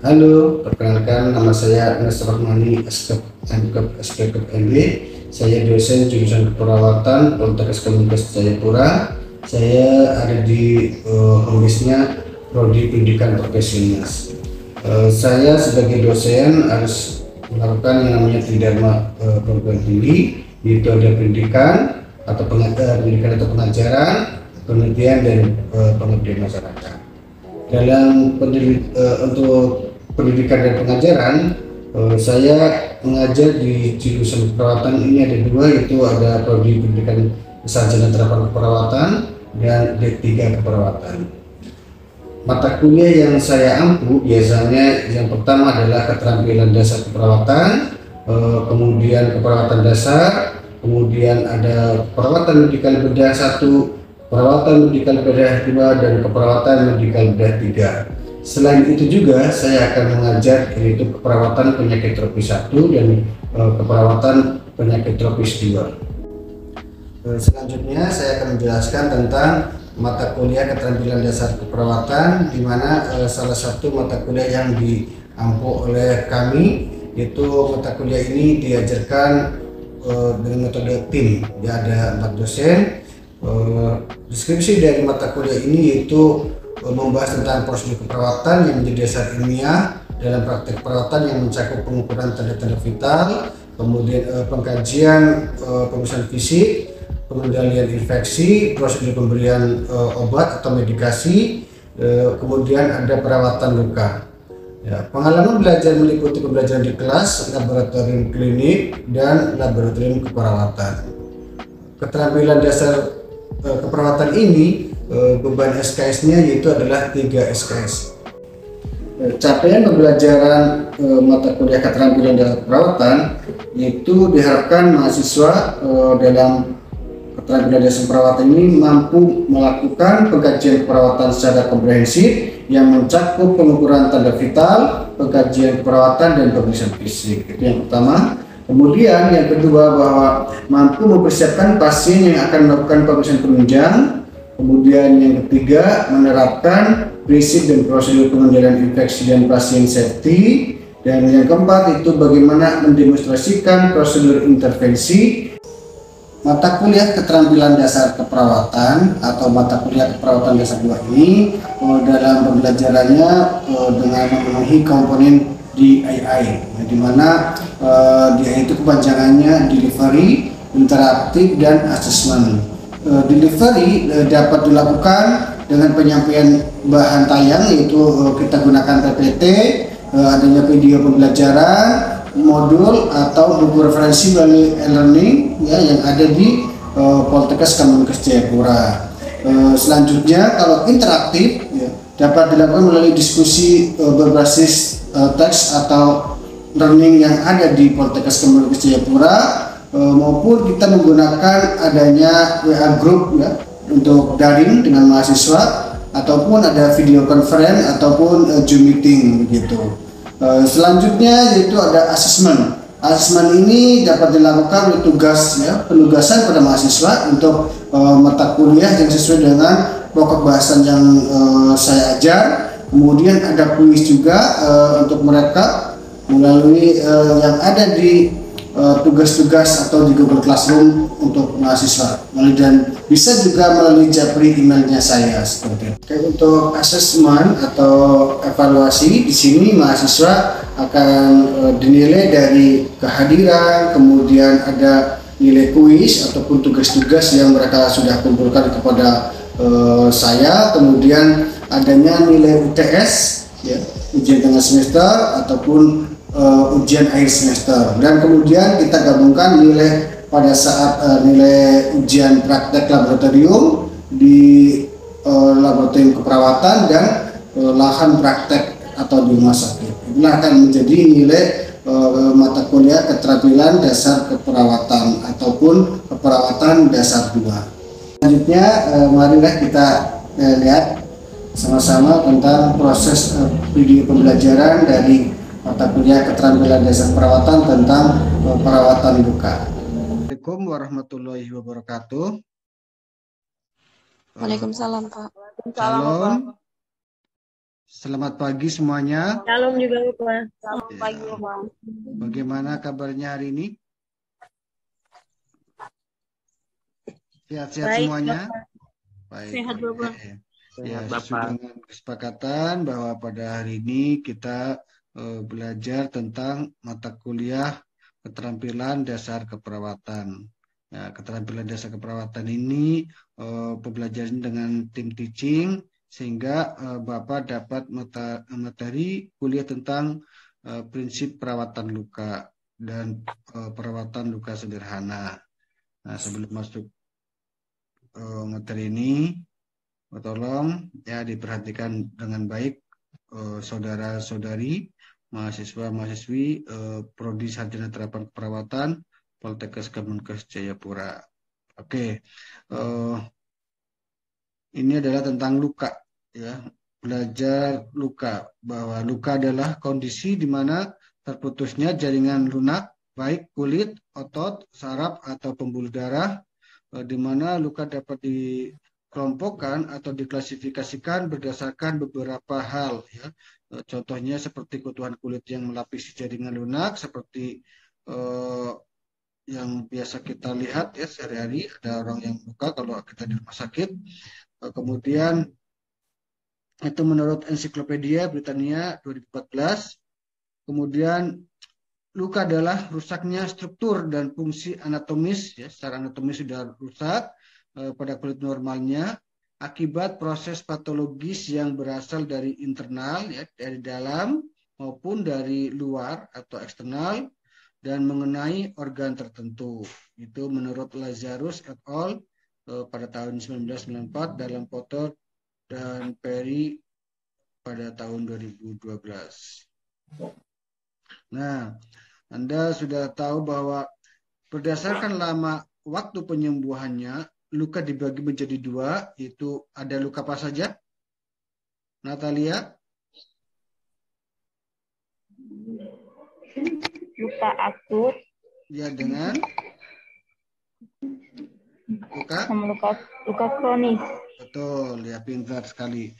Halo, perkenalkan nama saya Anas Rahmani SPKP MB. Saya dosen jurusan keperawatan Poltekkes Kemenkes Jayapura. Saya ada di home-nya Prodi Pendidikan Profesional. Saya sebagai dosen harus melakukan yang namanya tridharma perguruan tinggi, yaitu ada pendidikan atau pengajaran, penelitian dan pengabdian masyarakat. Dalam untuk pendidikan dan pengajaran, saya mengajar di jurusan keperawatan ini ada dua, yaitu ada prodi pendidikan sarjana terapan keperawatan dan D3 keperawatan. Mata kuliah yang saya ampu biasanya yang pertama adalah keterampilan dasar keperawatan, kemudian keperawatan dasar, kemudian ada perawatan medikal bedah 1, perawatan medikal bedah 2, dan keperawatan medikal bedah 3. Selain itu juga saya akan mengajar yaitu keperawatan penyakit tropis 1 dan keperawatan penyakit tropis 2. Selanjutnya saya akan menjelaskan tentang mata kuliah keterampilan dasar keperawatan, di mana salah satu mata kuliah yang diampu oleh kami yaitu mata kuliah ini diajarkan dengan metode tim. Ya, ada 4 dosen. Deskripsi dari mata kuliah ini yaitu membahas tentang prosedur keperawatan yang menjadi dasar ilmiah dalam praktek perawatan yang mencakup pengukuran tanda-tanda vital, kemudian pengkajian pemeriksaan fisik, pengendalian infeksi, prosedur pemberian obat atau medikasi, kemudian ada perawatan luka. Ya, pengalaman belajar meliputi pembelajaran di kelas, laboratorium klinik, dan laboratorium keperawatan. Keterampilan dasar keperawatan ini beban SKS-nya yaitu adalah 3 SKS. Capaian pembelajaran mata kuliah keterampilan dasar keperawatan yaitu diharapkan mahasiswa dalam keterampilan dasar keperawatan ini mampu melakukan pengkajian keperawatan secara komprehensif yang mencakup pengukuran tanda vital, pengkajian keperawatan, dan pemeriksaan fisik. Itu yang pertama. Kemudian yang kedua, bahwa mampu mempersiapkan pasien yang akan melakukan pemeriksaan penunjang. Kemudian yang ketiga, menerapkan prinsip dan prosedur pengendalian infeksi dan pasien safety. Dan yang keempat itu bagaimana mendemonstrasikan prosedur intervensi. Mata kuliah keterampilan dasar keperawatan atau mata kuliah keperawatan dasar 2 ini dalam pembelajarannya dengan memenuhi komponen DII, di mana DII itu kepanjangannya delivery, interaktif, dan assessment. Delivery dapat dilakukan dengan penyampaian bahan tayang, yaitu kita gunakan PPT, adanya video pembelajaran, modul atau buku referensi melalui e-learning ya yang ada di Poltekkes Kemenkes Jayapura. Selanjutnya kalau interaktif ya, dapat dilakukan melalui diskusi berbasis teks atau learning yang ada di Poltekkes Kemenkes Jayapura, maupun kita menggunakan adanya WA group ya untuk daring dengan mahasiswa, ataupun ada video conference ataupun Zoom meeting begitu. Selanjutnya yaitu ada asesmen. Asesmen ini dapat dilakukan oleh tugas ya, penugasan pada mahasiswa untuk mata kuliah yang sesuai dengan pokok bahasan yang saya ajar. Kemudian ada kuis juga untuk mereka melalui yang ada di tugas-tugas atau di Google Classroom untuk mahasiswa, dan bisa juga melalui japri emailnya saya seperti itu. Oke, untuk asesmen atau evaluasi di sini mahasiswa akan dinilai dari kehadiran, kemudian ada nilai kuis ataupun tugas-tugas yang mereka sudah kumpulkan kepada saya, kemudian adanya nilai UTS ya, ujian tengah semester ataupun ujian akhir semester, dan kemudian kita gabungkan nilai pada saat nilai ujian praktek laboratorium di laboratorium keperawatan dan lahan praktek atau di rumah sakit. Ini akan menjadi nilai mata kuliah keterampilan dasar keperawatan ataupun keperawatan dasar 2. Selanjutnya marilah kita lihat sama-sama tentang proses video pembelajaran dari mata kuliah keterampilan dasar perawatan tentang perawatan luka. Assalamualaikum warahmatullahi wabarakatuh. Waalaikumsalam, Pak. Salam. Selamat pagi semuanya. Salam juga Bapak. Selamat Ya, pagi Bapak. bagaimana kabarnya hari ini? Sehat-sehat Baik semuanya? Bapak. Baik, Sehat oke. Bapak. Ya, Sehat sesuai Bapak. dengan kesepakatan bahwa pada hari ini kita belajar tentang mata kuliah keterampilan dasar keperawatan. Ya, keterampilan dasar keperawatan ini pembelajaran dengan tim teaching sehingga Bapak dapat materi kuliah tentang prinsip perawatan luka dan perawatan luka sederhana. Nah, sebelum masuk materi ini, tolong ya diperhatikan dengan baik saudara-saudari, mahasiswa-mahasiswi Prodi Sarjana Terapan Keperawatan Poltekkes Kemenkes Jayapura. Oke, ini adalah tentang luka, ya. Belajar luka, bahwa luka adalah kondisi di mana terputusnya jaringan lunak, baik kulit, otot, saraf, atau pembuluh darah, di mana luka dapat dikelompokkan atau diklasifikasikan berdasarkan beberapa hal, ya. Contohnya seperti kebutuhan kulit yang melapisi jaringan lunak, seperti eh, yang biasa kita lihat ya sehari-hari, ada orang yang luka kalau kita di rumah sakit. Kemudian itu menurut Ensiklopedia Britania 2014. Kemudian luka adalah rusaknya struktur dan fungsi anatomis, ya, secara anatomis sudah rusak pada kulit normalnya akibat proses patologis yang berasal dari internal, ya, dari dalam maupun dari luar atau eksternal dan mengenai organ tertentu. Itu menurut Lazarus et al. Pada tahun 1994 dalam foto dan Perry pada tahun 2012. Nah, Anda sudah tahu bahwa berdasarkan lama waktu penyembuhannya, luka dibagi menjadi dua, yaitu ada luka apa saja? Natalia? Luka akut Ya, dengan luka? sama luka kronis. Betul, ya pintar sekali.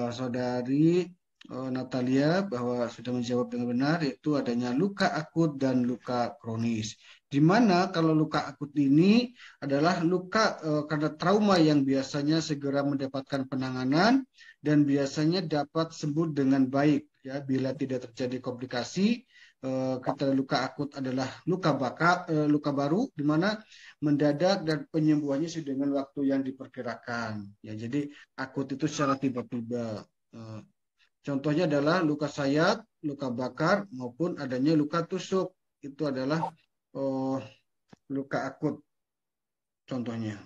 Saudari Natalia bahwa sudah menjawab dengan benar, yaitu adanya luka akut dan luka kronis. Di mana kalau luka akut ini adalah luka karena trauma yang biasanya segera mendapatkan penanganan dan biasanya dapat sembuh dengan baik, ya, bila tidak terjadi komplikasi. Kata luka akut adalah luka baru di mana mendadak dan penyembuhannya sudah dengan waktu yang diperkirakan. Ya, jadi akut itu secara tiba-tiba. Contohnya adalah luka sayat, luka bakar, maupun adanya luka tusuk. Itu adalah luka akut contohnya.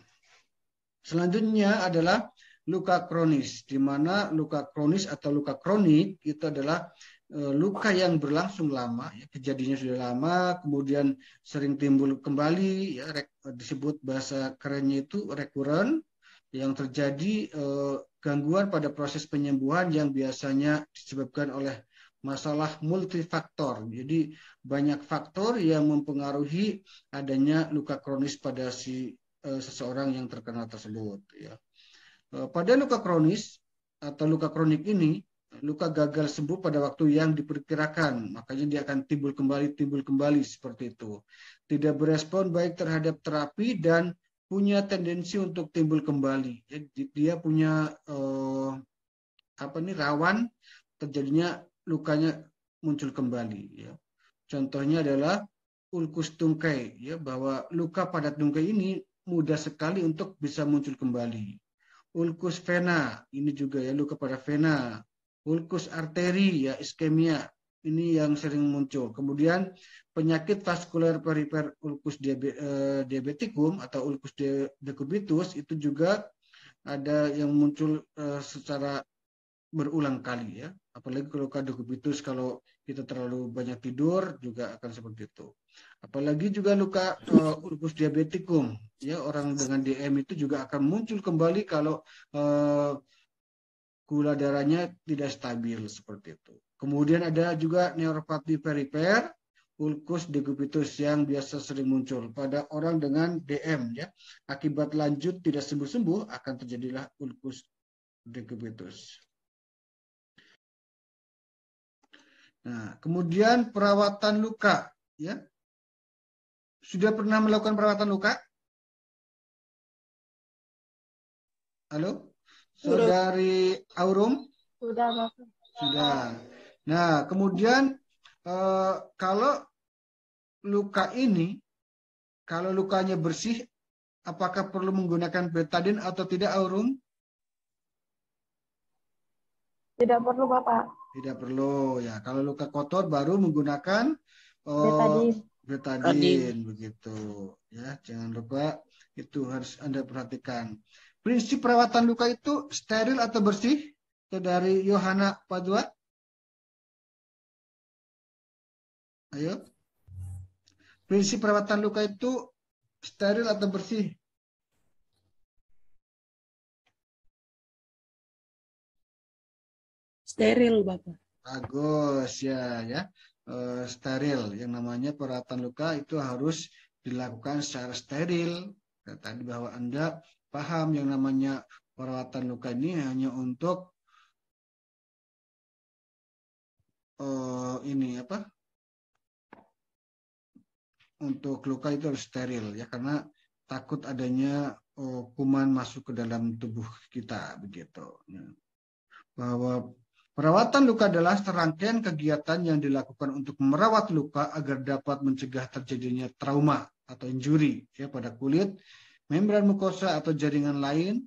Selanjutnya adalah luka kronis, di mana luka kronis atau luka kronik itu adalah luka yang berlangsung lama, ya, kejadiannya sudah lama, kemudian sering timbul kembali, ya, disebut bahasa kerennya itu recurrent, yang terjadi gangguan pada proses penyembuhan yang biasanya disebabkan oleh masalah multifaktor. Jadi banyak faktor yang mempengaruhi adanya luka kronis pada seseorang yang terkena tersebut, ya. Pada luka kronis atau luka kronik ini, luka gagal sembuh pada waktu yang diperkirakan, makanya dia akan timbul kembali seperti itu. Tidak berespon baik terhadap terapi dan punya tendensi untuk timbul kembali. Jadi dia punya rawan terjadinya lukanya muncul kembali, ya. Contohnya adalah ulkus tungkai, ya, bahwa luka pada tungkai ini mudah sekali untuk bisa muncul kembali. Ulkus vena, ini juga ya luka pada vena. Ulkus arteri, ya, iskemia, ini yang sering muncul. Kemudian penyakit vaskuler perifer ulkus diabetikum atau ulkus decubitus itu juga ada yang muncul secara berulang kali, ya. Apalagi kalau decubitus kalau kita terlalu banyak tidur juga akan seperti itu. Apalagi juga luka ulkus diabetikum, ya, orang dengan DM itu juga akan muncul kembali kalau gula darahnya tidak stabil seperti itu. Kemudian ada juga neuropati perifer ulkus decubitus yang biasa sering muncul pada orang dengan DM, ya. Akibat lanjut tidak sembuh-sembuh akan terjadilah ulkus decubitus. Nah, kemudian perawatan luka, ya. Sudah pernah melakukan perawatan luka? Halo, Sudah. Saudari Aurum? Sudah, Bapak. Sudah. Nah, kemudian kalau luka ini, kalau lukanya bersih, apakah perlu menggunakan betadine atau tidak, Aurum? Tidak perlu, Bapak. Tidak perlu ya. Kalau luka kotor baru menggunakan Betadine. betadine begitu ya. Jangan lupa itu harus Anda perhatikan. Prinsip perawatan luka itu steril atau bersih? Itu dari Yohana Padua. Ayo. Prinsip perawatan luka itu steril atau bersih? Steril, Bapak. Bagus ya. Steril. Yang namanya perawatan luka itu harus dilakukan secara steril. Tadi bahwa Anda paham yang namanya perawatan luka ini hanya untuk untuk luka itu harus steril ya, karena takut adanya kuman masuk ke dalam tubuh kita begitu. Ya. Bahwa perawatan luka adalah serangkaian kegiatan yang dilakukan untuk merawat luka agar dapat mencegah terjadinya trauma atau injury ya pada kulit, membran mukosa atau jaringan lain,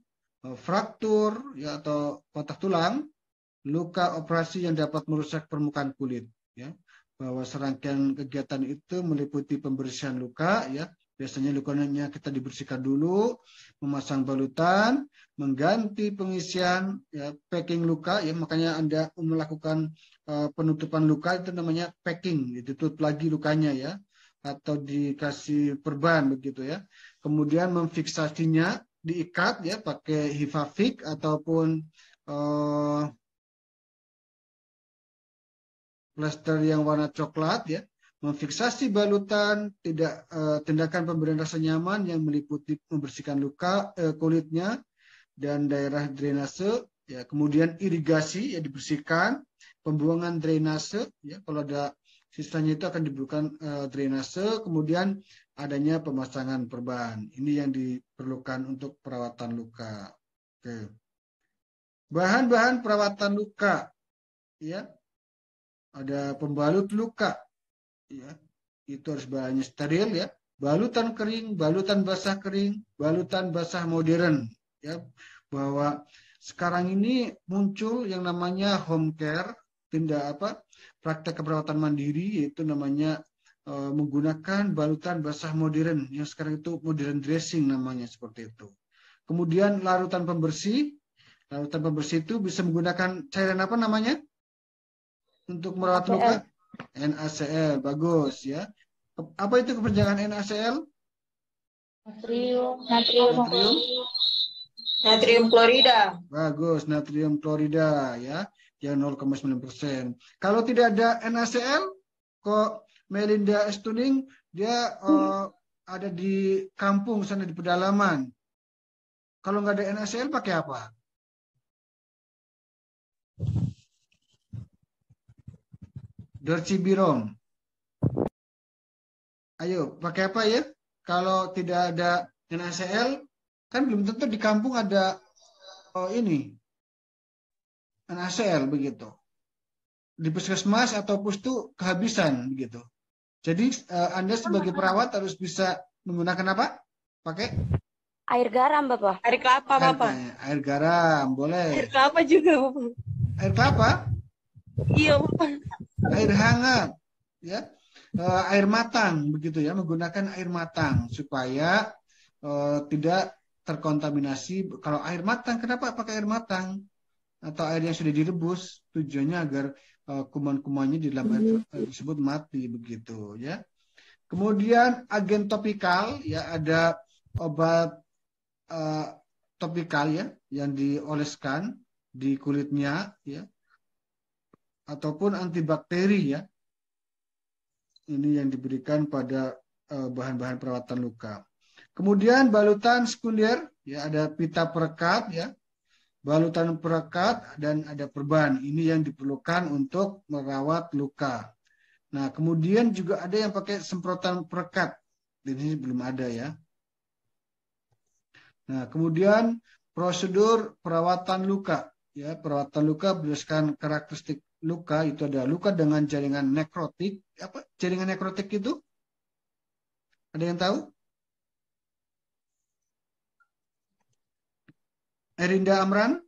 fraktur ya atau patah tulang, luka operasi yang dapat merusak permukaan kulit ya. Bahwa serangkaian kegiatan itu meliputi pembersihan luka ya. Biasanya lukanya kita dibersihkan dulu, memasang balutan, mengganti pengisian, ya, packing luka, ya makanya Anda melakukan penutupan luka itu namanya packing, ditutup lagi lukanya ya, atau dikasih perban begitu ya. Kemudian memfiksasinya, diikat ya pakai hifafik ataupun plester yang warna coklat ya, memfiksasi balutan, tindakan pemberian rasa nyaman yang meliputi membersihkan luka kulitnya dan daerah drainase ya, kemudian irigasi ya dibersihkan, pembuangan drainase ya, kalau ada sisanya itu akan diberikan drainase, kemudian adanya pemasangan perban. Ini yang diperlukan untuk perawatan luka. Oke. Bahan-bahan perawatan luka ya. Ada pembalut luka, ya, itu harus bahannya steril ya. Balutan kering, balutan basah kering, balutan basah modern, ya. Bahwa sekarang ini muncul yang namanya home care, praktek keperawatan mandiri, yaitu namanya menggunakan balutan basah modern, yang sekarang itu modern dressing namanya seperti itu. Kemudian larutan pembersih itu bisa menggunakan cairan apa namanya? Untuk merawat luka? NaCl, bagus ya. Apa itu kepanjangan NaCl? Natrium klorida. Bagus, natrium klorida ya, yang 0,9%. Kalau tidak ada NaCl, kok Melinda Stuning dia ada di kampung sana di pedalaman. Kalau nggak ada NaCl pakai apa? Dorcibirom. Ayo, pakai apa ya? Kalau tidak ada NaCl, kan belum tentu di kampung ada NaCl begitu. Di puskesmas atau pustu kehabisan begitu. Jadi Anda sebagai perawat harus bisa menggunakan apa? Pakai Air garam, Bapak. Air kelapa, Bapak. Air garam, boleh. Air kelapa juga, Bapak. Air kelapa? Iya, Bapak. Air hangat, ya, air matang begitu ya, menggunakan air matang supaya tidak terkontaminasi. Kalau air matang, kenapa pakai air matang atau air yang sudah direbus? Tujuannya agar kuman-kumannya di dalam air tersebut mati begitu ya. Kemudian agen topikal ya, ada obat topikal ya yang dioleskan di kulitnya ya, ataupun antibakteri ya. Ini yang diberikan pada bahan-bahan perawatan luka. Kemudian balutan sekunder ya, ada pita perekat ya. balutan perekat, dan ada perban. Ini yang diperlukan untuk merawat luka. Nah, kemudian juga ada yang pakai semprotan perekat. Ini belum ada ya. Nah, kemudian prosedur perawatan luka. Ya, perawatan luka berdasarkan karakteristik luka itu ada luka dengan jaringan nekrotik. Apa jaringan nekrotik itu? Ada yang tahu? Erinda Amran?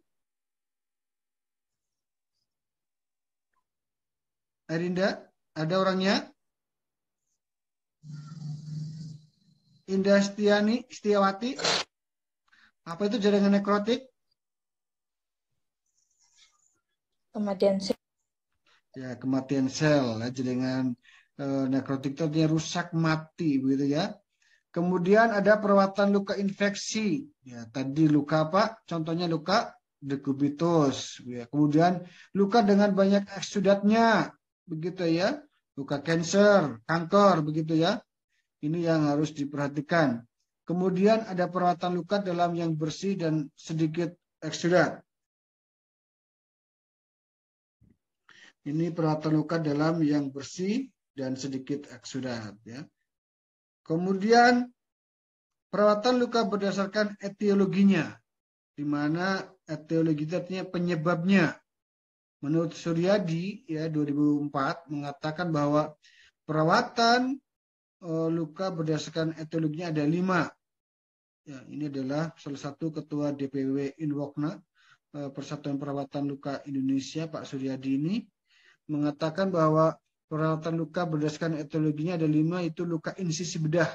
Erinda, ada orangnya? Indah Setiawati? Apa itu jaringan nekrotik? Kematian sel. Ya, kematian sel. Ya, jaringan nekrotik itu artinya rusak mati, begitu ya. Kemudian ada perawatan luka infeksi. Ya, tadi luka apa? Contohnya luka dekubitus. Ya. Kemudian luka dengan banyak eksudatnya, begitu ya. Luka kanker, begitu ya. Ini yang harus diperhatikan. Kemudian ada perawatan luka dalam yang bersih dan sedikit eksudat. Ini perawatan luka dalam yang bersih dan sedikit eksudat. Ya. Kemudian perawatan luka berdasarkan etiologinya, di mana etiologi itu artinya penyebabnya. Menurut Suryadi ya 2004 mengatakan bahwa perawatan luka berdasarkan etiologinya ada 5. Ya, ini adalah salah satu ketua DPW Inwokna Persatuan Perawatan Luka Indonesia Pak Suryadi ini mengatakan bahwa perawatan luka berdasarkan etiologinya ada 5, itu luka insisi bedah.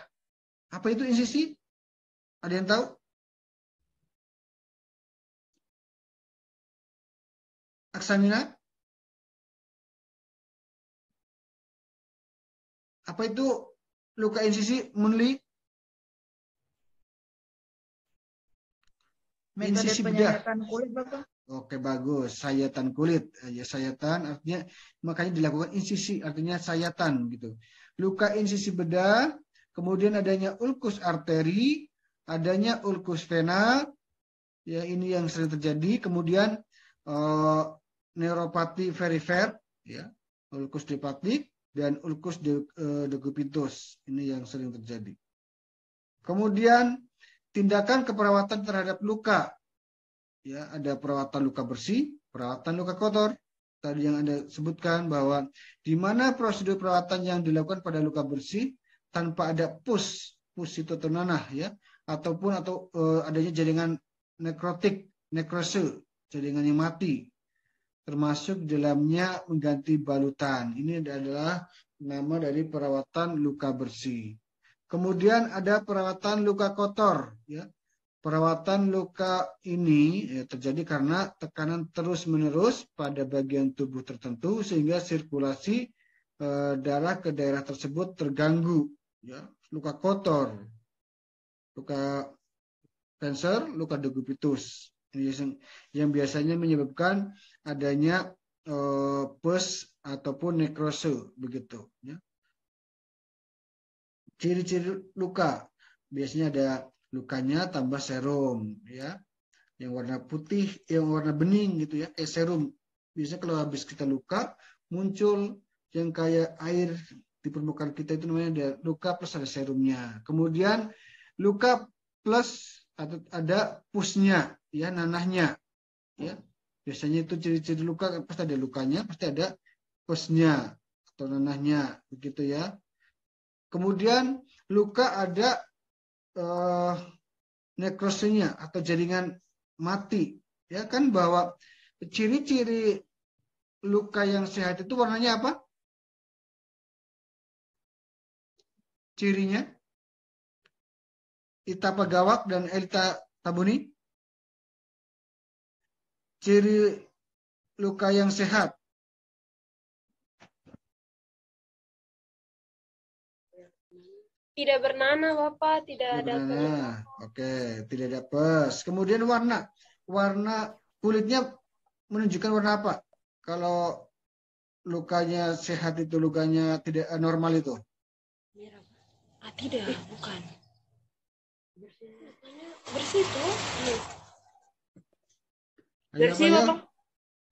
Apa itu insisi? Ada yang tahu? Aksamina? Apa itu luka insisi, Munli? Metode Insisi bedah. penyayatan kulit, Bapak. Oke, bagus. Sayatan kulit. Ya, sayatan artinya makanya dilakukan insisi, artinya sayatan gitu. Luka insisi bedah, kemudian adanya ulkus arteri, adanya ulkus vena, ya ini yang sering terjadi. Kemudian neuropati perifer, ya, ulkus hepatik dan ulkus decubitus. Ini yang sering terjadi. Kemudian tindakan keperawatan terhadap luka. Ya, ada perawatan luka bersih, perawatan luka kotor. Tadi yang Anda sebutkan bahwa di mana prosedur perawatan yang dilakukan pada luka bersih tanpa ada pus itu nanah ya, ataupun adanya jaringan nekrotik, nekrose, jaringan yang mati, termasuk dalamnya mengganti balutan. Ini adalah nama dari perawatan luka bersih. Kemudian ada perawatan luka kotor, ya. Perawatan luka ini terjadi karena tekanan terus-menerus pada bagian tubuh tertentu sehingga sirkulasi darah ke daerah tersebut terganggu. Ya. Luka kotor, luka kanker, luka decubitus. Ini yang biasanya menyebabkan adanya pus ataupun nekrose begitu. Ya. Ciri-ciri luka biasanya ada lukanya tambah serum ya, yang warna putih, yang warna bening gitu ya, serum. Biasanya kalau habis kita luka muncul yang kayak air di permukaan kita, itu namanya ada luka plus ada serumnya. Kemudian luka plus ada pusnya ya, nanahnya ya. Biasanya itu ciri-ciri luka, pasti ada lukanya, pasti ada pusnya atau nanahnya begitu ya. Kemudian luka ada nekrosenya atau jaringan mati, ya kan, bahwa ciri-ciri luka yang sehat itu warnanya apa? Cirinya Ita Pagawak dan Elita Tabuni. Ciri luka yang sehat. Tidak bernanah, Bapak. Tidak ada Bernanah. Oke, tidak ada pus. Kemudian warna kulitnya menunjukkan warna apa? Kalau lukanya sehat itu, lukanya tidak normal itu. merah. Ah, tidak, bukan. Bersih tuh. Bersih, Ayo. Bapak.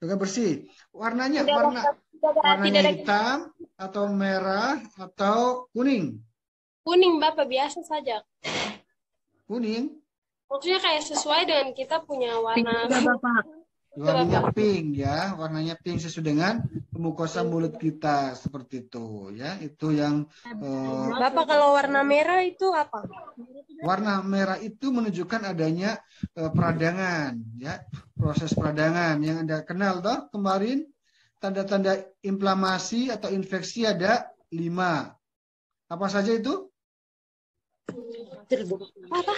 Juga bersih. Warnanya Tidak warna tidak warnanya ada hitam atau merah atau kuning? kuning, Bapak, biasa saja. Kuning. Maksudnya kayak sesuai dengan kita punya warna. Warnanya pink ya, warnanya pink sesuai dengan mukosa mulut kita seperti itu ya. Itu yang Bapak, kalau warna merah itu apa? warna merah itu menunjukkan adanya peradangan ya, proses peradangan yang Anda kenal toh kemarin. Tanda-tanda inflamasi atau infeksi ada 5. Apa saja itu?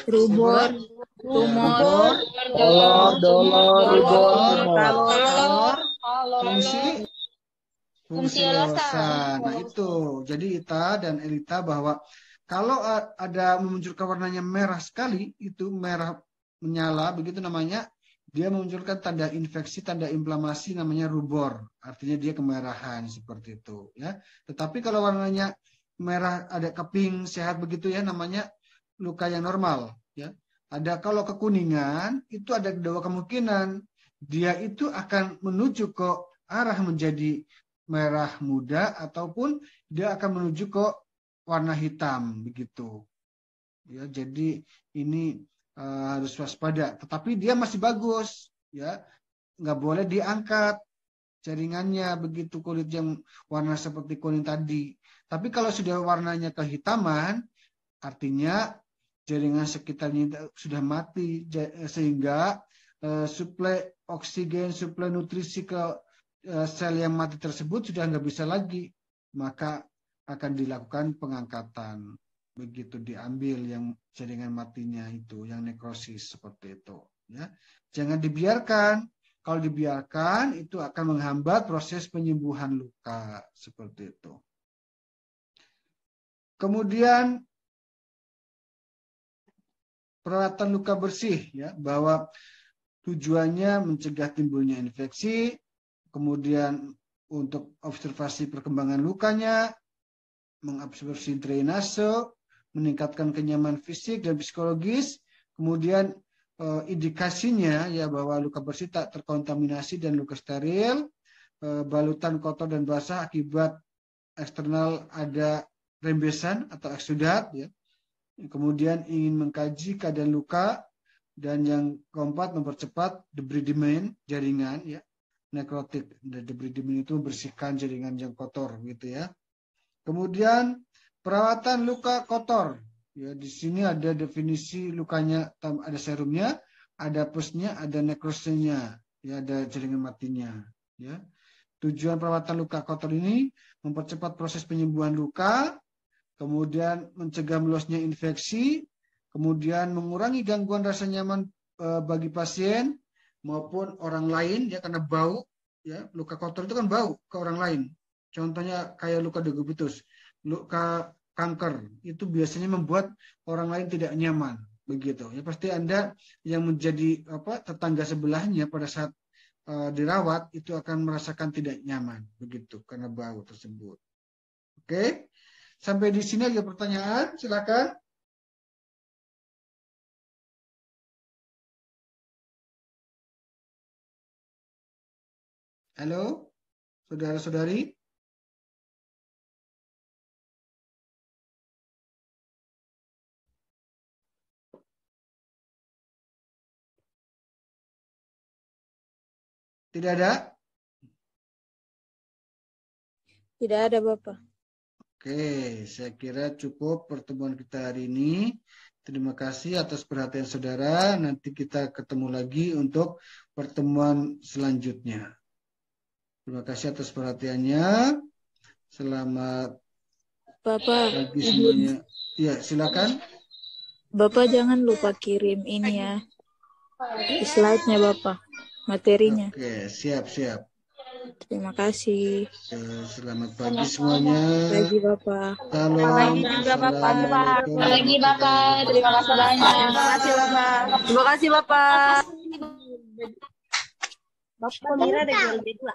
Rubor, tumor, dolor, fungsi losa. Nah itu, jadi Ita dan Elita bahwa kalau ada memunculkan warnanya merah sekali, itu merah menyala, begitu namanya, dia memunculkan tanda infeksi, tanda inflamasi namanya rubor. Artinya dia kemerahan seperti itu. Ya. Tetapi kalau warnanya merah ada keping sehat begitu ya, namanya luka yang normal. Ya. Ada kalau kekuningan itu ada 2 kemungkinan. Dia itu akan menuju ke arah menjadi merah muda ataupun dia akan menuju ke warna hitam begitu. Ya, jadi ini harus waspada. Tetapi dia masih bagus, ya, nggak boleh diangkat jaringannya begitu kulit yang warna seperti kuning tadi. Tapi kalau sudah warnanya kehitaman, artinya jaringan sekitarnya sudah mati sehingga suplai oksigen, suplai nutrisi ke sel yang mati tersebut sudah nggak bisa lagi, maka akan dilakukan pengangkatan. Begitu diambil yang jaringan matinya itu, yang nekrosis seperti itu. Ya. Jangan dibiarkan. Kalau dibiarkan itu akan menghambat proses penyembuhan luka seperti itu. Kemudian perawatan luka bersih, ya, bahwa tujuannya mencegah timbulnya infeksi, kemudian untuk observasi perkembangan lukanya, mengabsorpsi drainase, meningkatkan kenyamanan fisik dan psikologis, kemudian indikasinya ya bahwa luka bersih tak terkontaminasi dan luka steril, balutan kotor dan basah akibat eksternal ada rembesan atau eksudat, ya. Kemudian ingin mengkaji keadaan luka dan yang keempat mempercepat debridement jaringan, ya, nekrotik. Debridement itu membersihkan jaringan yang kotor gitu ya. Kemudian perawatan luka kotor. Ya, di sini ada definisi lukanya, ada serumnya, ada pusnya, ada nekrosnya, ya, ada jaringan matinya. Ya. Tujuan perawatan luka kotor ini mempercepat proses penyembuhan luka, kemudian mencegah meluasnya infeksi, kemudian mengurangi gangguan rasa nyaman bagi pasien maupun orang lain, ya, karena bau. Ya, luka kotor itu kan bau ke orang lain. Contohnya kayak luka degubitus, luka kanker itu biasanya membuat orang lain tidak nyaman begitu. Ya pasti Anda yang menjadi tetangga sebelahnya pada saat dirawat itu akan merasakan tidak nyaman begitu karena bau tersebut. Oke. Sampai di sini ada pertanyaan, silakan. Halo, saudara-saudari. Tidak ada? Tidak ada, Bapak. Oke, saya kira cukup pertemuan kita hari ini. Terima kasih atas perhatian saudara. Nanti kita ketemu lagi untuk pertemuan selanjutnya. Terima kasih atas perhatiannya. Selamat Bapak, pagi semuanya. Ya, silakan. Bapak jangan lupa kirim ini ya, slide-nya Bapak, materinya. Oke, siap-siap. Terima kasih. Selamat pagi semuanya. Pagi Bapak. Salam. juga Bapak. Assalamualaikum Pagi Bapak. Terima kasih banyak. Terima kasih Bapak. Terima kasih Bapak. Bapak Mira ada jual baju.